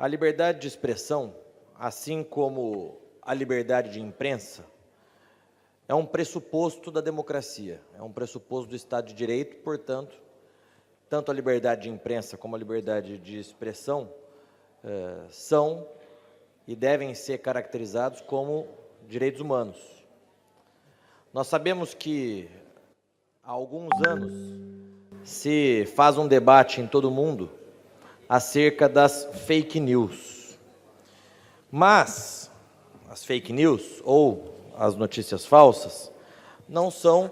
A liberdade de expressão, assim como a liberdade de imprensa, é um pressuposto da democracia, é um pressuposto do Estado de Direito, portanto, tanto a liberdade de imprensa como a liberdade de expressão são e devem ser caracterizados como direitos humanos. Nós sabemos que há alguns anos se faz um debate em todo o mundo acerca das fake news. Mas as fake news, ou as notícias falsas, não são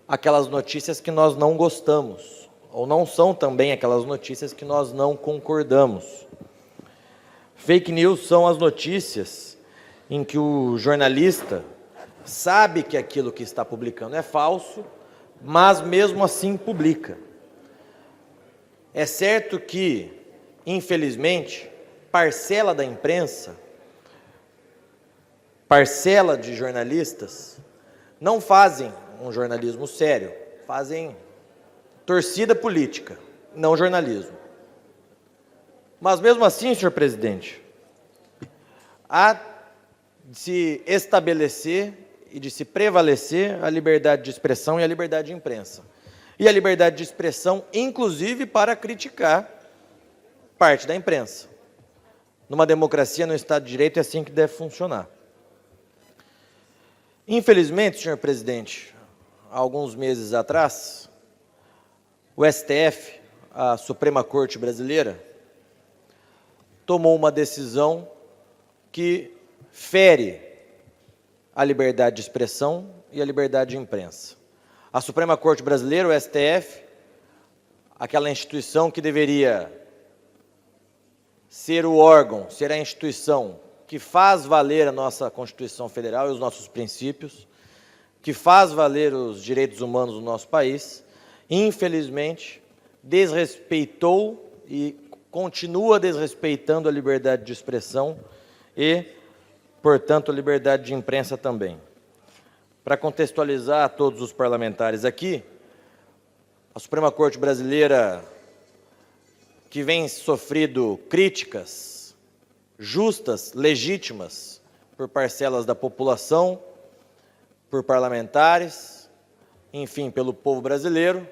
aquelas notícias que nós não gostamos, ou não são também aquelas notícias que nós não concordamos. Fake news são as notícias em que o jornalista sabe que aquilo que está publicando é falso, mas mesmo assim publica. É certo que, infelizmente, parcela da imprensa, parcela de jornalistas, não fazem um jornalismo sério, fazem torcida política, não jornalismo. Mas mesmo assim, senhor presidente, há de se estabelecer e de se prevalecer a liberdade de expressão e a liberdade de imprensa. E a liberdade de expressão, inclusive, para criticar parte da imprensa. Numa democracia, no Estado de Direito, é assim que deve funcionar. Infelizmente, senhor presidente, há alguns meses atrás, o STF, a Suprema Corte Brasileira, tomou uma decisão que fere a liberdade de expressão e a liberdade de imprensa. A Suprema Corte Brasileira, o STF, aquela instituição que deveria ser o órgão, ser a instituição que faz valer a nossa Constituição Federal e os nossos princípios, que faz valer os direitos humanos do nosso país, infelizmente, desrespeitou e continua desrespeitando a liberdade de expressão e, portanto, a liberdade de imprensa também. Para contextualizar a todos os parlamentares aqui, a Suprema Corte Brasileira, que vem sofrendo críticas justas, legítimas, por parcelas da população, por parlamentares, enfim, pelo povo brasileiro,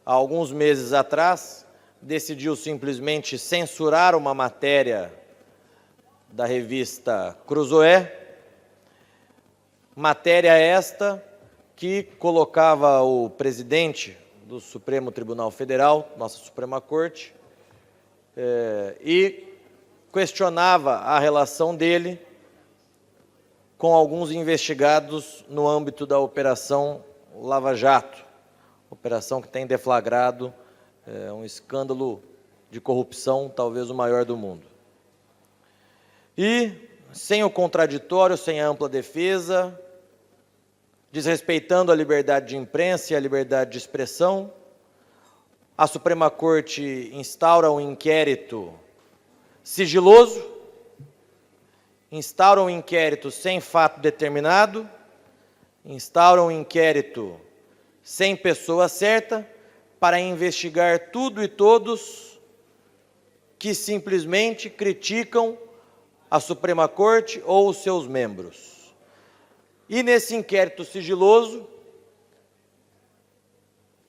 há alguns meses atrás, decidiu simplesmente censurar uma matéria da revista Cruzoé, matéria esta que colocava o presidente do Supremo Tribunal Federal, nossa Suprema Corte, e questionava a relação dele com alguns investigados no âmbito da Operação Lava Jato, operação que tem deflagrado um escândalo de corrupção, talvez o maior do mundo. E, sem o contraditório, sem a ampla defesa, desrespeitando a liberdade de imprensa e a liberdade de expressão, a Suprema Corte instaura um inquérito sigiloso, instaura um inquérito sem fato determinado, instaura um inquérito sem pessoa certa, para investigar tudo e todos que simplesmente criticam a Suprema Corte ou os seus membros. E nesse inquérito sigiloso,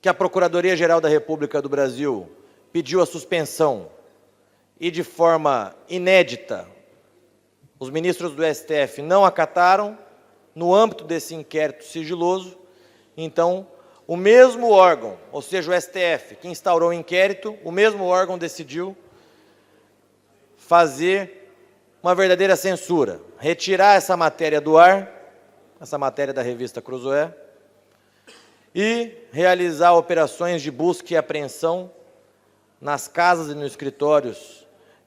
que a Procuradoria-Geral da República do Brasil pediu a suspensão e de forma inédita, os ministros do STF não acataram, no âmbito desse inquérito sigiloso, então, o mesmo órgão, ou seja, o STF, que instaurou o inquérito, o mesmo órgão decidiu fazer uma verdadeira censura, retirar essa matéria do ar, essa matéria da revista Cruzoé, e realizar operações de busca e apreensão nas casas e nos escritórios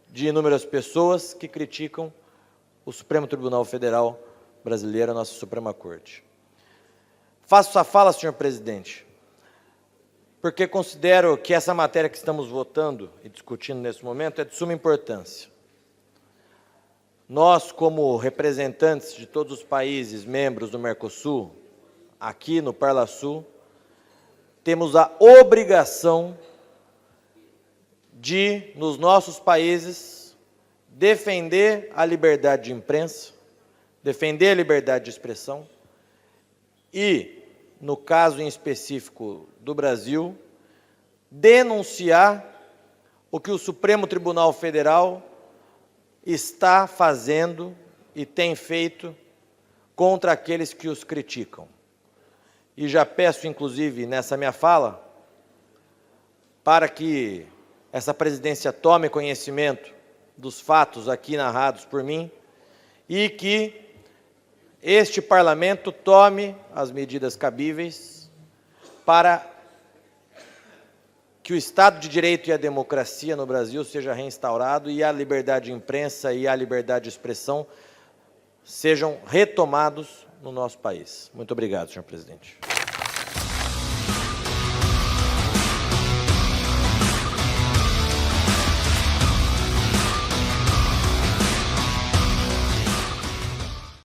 de inúmeras pessoas que criticam o Supremo Tribunal Federal Brasileiro, a nossa Suprema Corte. Faço essa fala, senhor presidente, porque considero que essa matéria que estamos votando e discutindo nesse momento é de suma importância. Nós, como representantes de todos os países membros do Mercosul, aqui no Parlasul, temos a obrigação de, nos nossos países, defender a liberdade de imprensa, defender a liberdade de expressão e, no caso em específico do Brasil, denunciar o que o Supremo Tribunal Federal está fazendo e tem feito contra aqueles que os criticam. E já peço, inclusive, nessa minha fala, para que essa presidência tome conhecimento dos fatos aqui narrados por mim e que este parlamento tome as medidas cabíveis para que o Estado de Direito e a democracia no Brasil seja reinstaurado e a liberdade de imprensa e a liberdade de expressão sejam retomados no nosso país. Muito obrigado, senhor presidente.